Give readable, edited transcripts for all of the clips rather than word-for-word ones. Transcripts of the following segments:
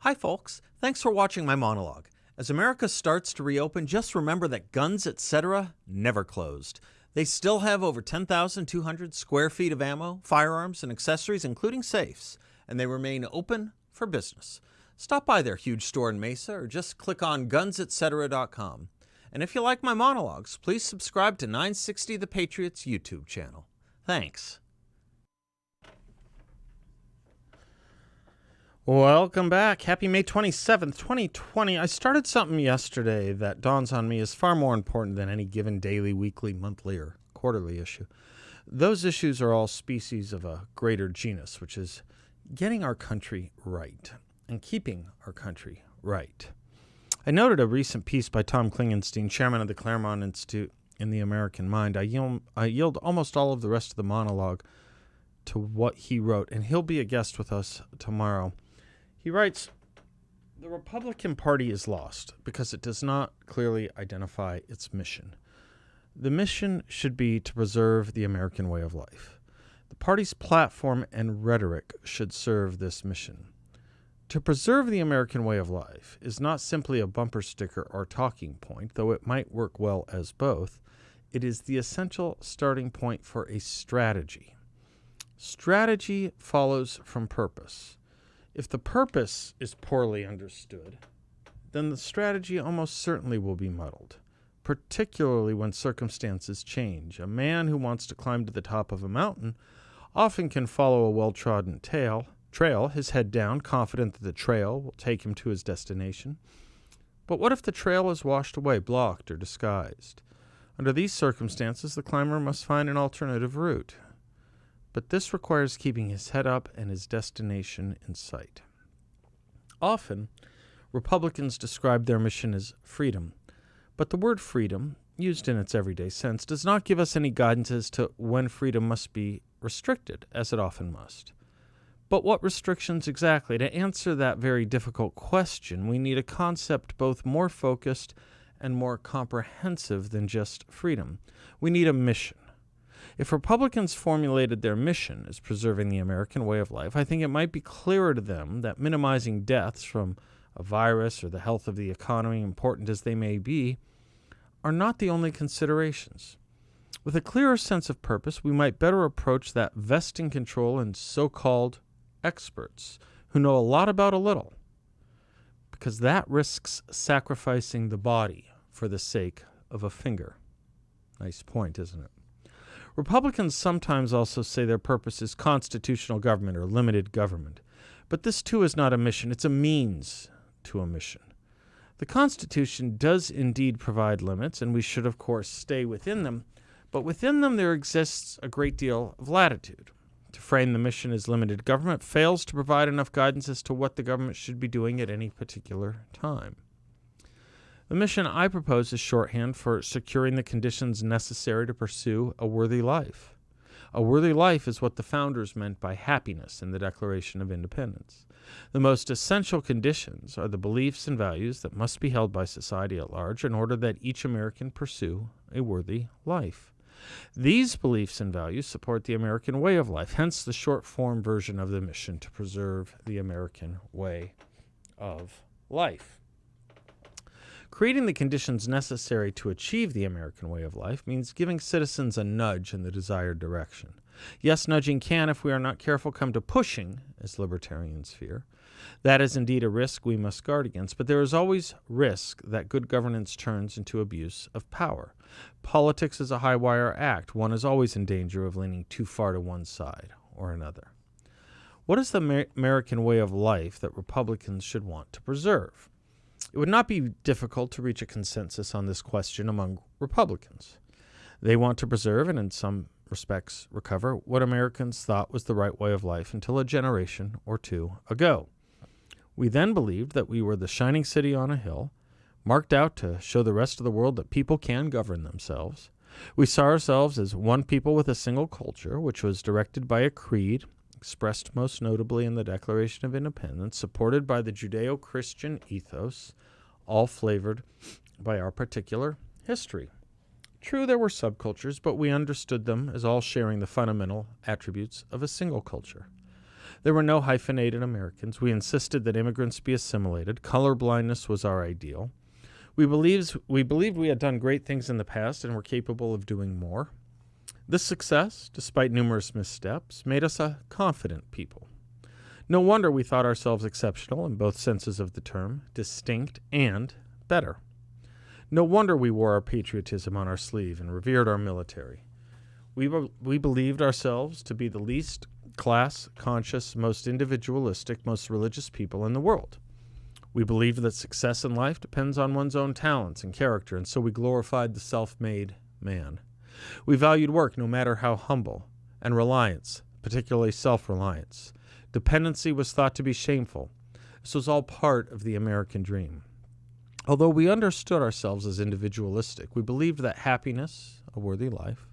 Hi, folks. Thanks for watching my monologue. As America starts to reopen, just remember that Guns Etc. never closed. They still have over 10,200 square feet of ammo, firearms, and accessories, including safes, and they remain open for business. Stop by their huge store in Mesa or just click on gunsetcetera.com. And if you like my monologues, please subscribe to 960 The Patriots YouTube channel. Thanks. Welcome back. Happy May 27th, 2020. I started something yesterday that dawns on me is far more important than any given daily, weekly, monthly, or quarterly issue. Those issues are all species of a greater genus, which is getting our country right and keeping our country right. I noted a recent piece by Tom Klingenstein, chairman of the Claremont Institute in the American Mind. I yield almost all of the rest of the monologue to what he wrote, and he'll be a guest with us tomorrow. He writes, "The Republican Party is lost because it does not clearly identify its mission. The mission should be to preserve the American way of life. The party's platform and rhetoric should serve this mission. To preserve the American way of life is not simply a bumper sticker or talking point, though it might work well as both. It is the essential starting point for a strategy. Strategy follows from purpose. If the purpose is poorly understood, then the strategy almost certainly will be muddled, particularly when circumstances change. A man who wants to climb to the top of a mountain often can follow a well-trodden trail, his head down, confident that the trail will take him to his destination. But what if the trail is washed away, blocked, or disguised? Under these circumstances, the climber must find an alternative route. But this requires keeping his head up and his destination in sight." Often, Republicans describe their mission as freedom, but the word freedom, used in its everyday sense, does not give us any guidance as to when freedom must be restricted, as it often must. But what restrictions exactly? To answer that very difficult question, we need a concept both more focused and more comprehensive than just freedom. We need a mission. If Republicans formulated their mission as preserving the American way of life, I think it might be clearer to them that minimizing deaths from a virus or the health of the economy, important as they may be, are not the only considerations. With a clearer sense of purpose, we might better approach that vesting control in so-called experts who know a lot about a little, because that risks sacrificing the body for the sake of a finger. Nice point, isn't it? Republicans sometimes also say their purpose is constitutional government or limited government. But this, too, is not a mission. It's a means to a mission. The Constitution does indeed provide limits, and we should, of course, stay within them. But within them there exists a great deal of latitude. To frame the mission as limited government fails to provide enough guidance as to what the government should be doing at any particular time. The mission I propose is shorthand for securing the conditions necessary to pursue a worthy life. A worthy life is what the founders meant by happiness in the Declaration of Independence. The most essential conditions are the beliefs and values that must be held by society at large in order that each American pursue a worthy life. These beliefs and values support the American way of life, hence the short-form version of the mission to preserve the American way of life. Creating the conditions necessary to achieve the American way of life means giving citizens a nudge in the desired direction. Yes, nudging can, if we are not careful, come to pushing, as libertarians fear. That is indeed a risk we must guard against, but there is always risk that good governance turns into abuse of power. Politics is a high-wire act. One is always in danger of leaning too far to one side or another. What is the American way of life that Republicans should want to preserve? It would not be difficult to reach a consensus on this question among Republicans. They want to preserve and in some respects recover what Americans thought was the right way of life until a generation or two ago. We then believed that we were the shining city on a hill, marked out to show the rest of the world that people can govern themselves. We saw ourselves as one people with a single culture, which was directed by a creed, expressed most notably in the Declaration of Independence, supported by the Judeo-Christian ethos, all flavored by our particular history. True, there were subcultures, but we understood them as all sharing the fundamental attributes of a single culture. There were no hyphenated Americans. We insisted that immigrants be assimilated. Colorblindness was our ideal. We believed we had done great things in the past and were capable of doing more. This success, despite numerous missteps, made us a confident people. No wonder we thought ourselves exceptional in both senses of the term, distinct and better. No wonder we wore our patriotism on our sleeve and revered our military. We believed ourselves to be the least class-conscious, most individualistic, most religious people in the world. We believed that success in life depends on one's own talents and character, and so we glorified the self-made man. We valued work, no matter how humble, and reliance, particularly self-reliance. Dependency was thought to be shameful. This was all part of the American dream. Although we understood ourselves as individualistic, we believed that happiness, a worthy life,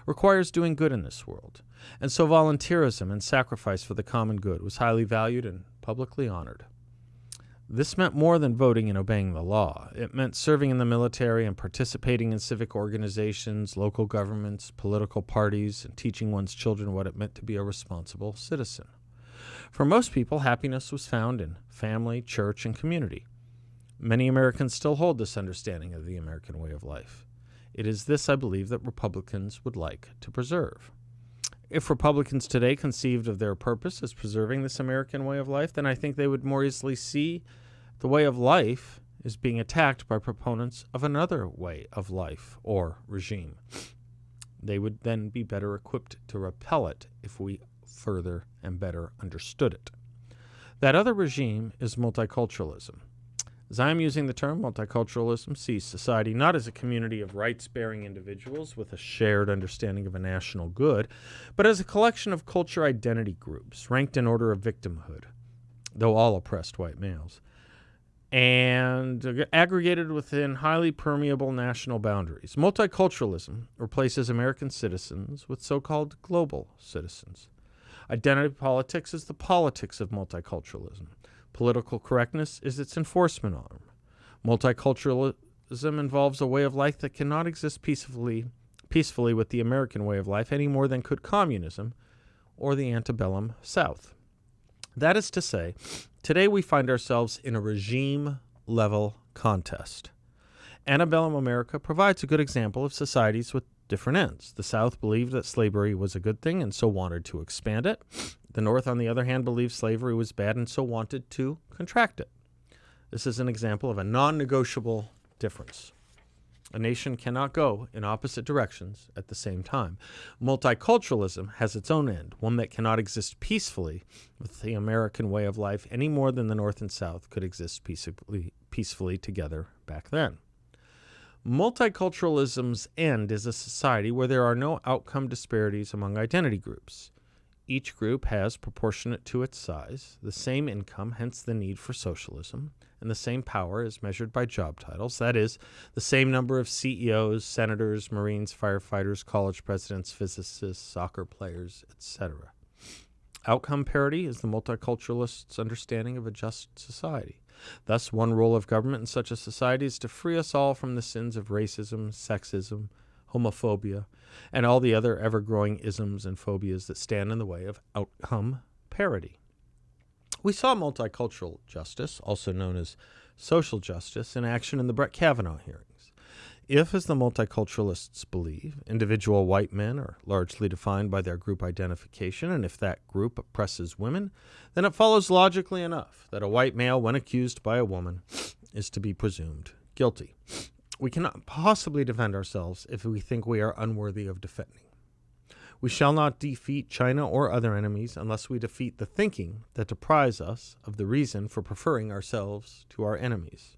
requires doing good in this world, and so volunteerism and sacrifice for the common good was highly valued and publicly honored. This meant more than voting and obeying the law. It meant serving in the military and participating in civic organizations, local governments, political parties, and teaching one's children what it meant to be a responsible citizen. For most people, happiness was found in family, church, and community. Many Americans still hold this understanding of the American way of life. It is this, I believe, that Republicans would like to preserve. If Republicans today conceived of their purpose as preserving this American way of life, then I think they would more easily see the way of life is being attacked by proponents of another way of life or regime. They would then be better equipped to repel it if we further and better understood it. That other regime is multiculturalism. As I am using the term, multiculturalism sees society not as a community of rights-bearing individuals with a shared understanding of a national good, but as a collection of culture identity groups ranked in order of victimhood, though all oppressed white males, and aggregated within highly permeable national boundaries. Multiculturalism replaces American citizens with so-called global citizens. Identity politics is the politics of multiculturalism. Political correctness is its enforcement arm. Multiculturalism involves a way of life that cannot exist peacefully with the American way of life any more than could communism or the antebellum South. That is to say, today we find ourselves in a regime-level contest. Antebellum America provides a good example of societies with different ends. The South believed that slavery was a good thing and so wanted to expand it. The North, on the other hand, believed slavery was bad and so wanted to contract it. This is an example of a non-negotiable difference. A nation cannot go in opposite directions at the same time. Multiculturalism has its own end, one that cannot exist peacefully with the American way of life any more than the North and South could exist peacefully together back then. Multiculturalism's end is a society where there are no outcome disparities among identity groups. Each group has, proportionate to its size, the same income, hence the need for socialism, and the same power as measured by job titles, that is, the same number of CEOs, senators, Marines, firefighters, college presidents, physicists, soccer players, etc. Outcome parity is the multiculturalist's understanding of a just society. Thus, one role of government in such a society is to free us all from the sins of racism, sexism, homophobia, and all the other ever-growing isms and phobias that stand in the way of outcome parity. We saw multicultural justice, also known as social justice, in action in the Brett Kavanaugh hearings. If, as the multiculturalists believe, individual white men are largely defined by their group identification, and if that group oppresses women, then it follows logically enough that a white male, when accused by a woman, is to be presumed guilty. We cannot possibly defend ourselves if we think we are unworthy of defending. We shall not defeat China or other enemies unless we defeat the thinking that deprives us of the reason for preferring ourselves to our enemies.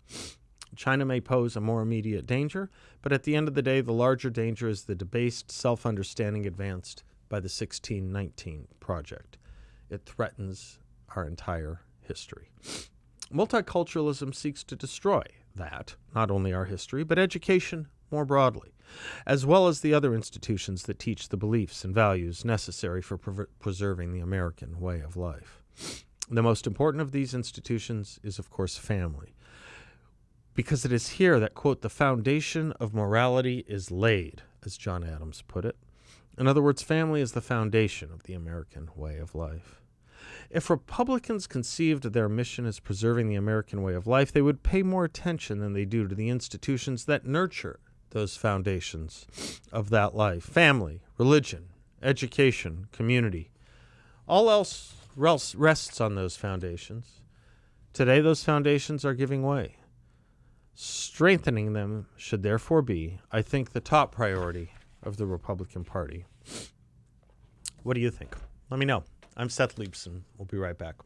China may pose a more immediate danger, but at the end of the day, the larger danger is the debased self-understanding advanced by the 1619 Project. It threatens our entire history. Multiculturalism seeks to destroy that, not only our history, but education more broadly, as well as the other institutions that teach the beliefs and values necessary for preserving the American way of life. The most important of these institutions is, of course, family, because it is here that, quote, the foundation of morality is laid, as John Adams put it. In other words, family is the foundation of the American way of life. If Republicans conceived their mission as preserving the American way of life, they would pay more attention than they do to the institutions that nurture those foundations of that life: family, religion, education, community. All else rests on those foundations. Today, those foundations are giving way. Strengthening them should therefore be, I think, the top priority of the Republican Party. What do you think? Let me know. I'm Seth Leibson. We'll be right back.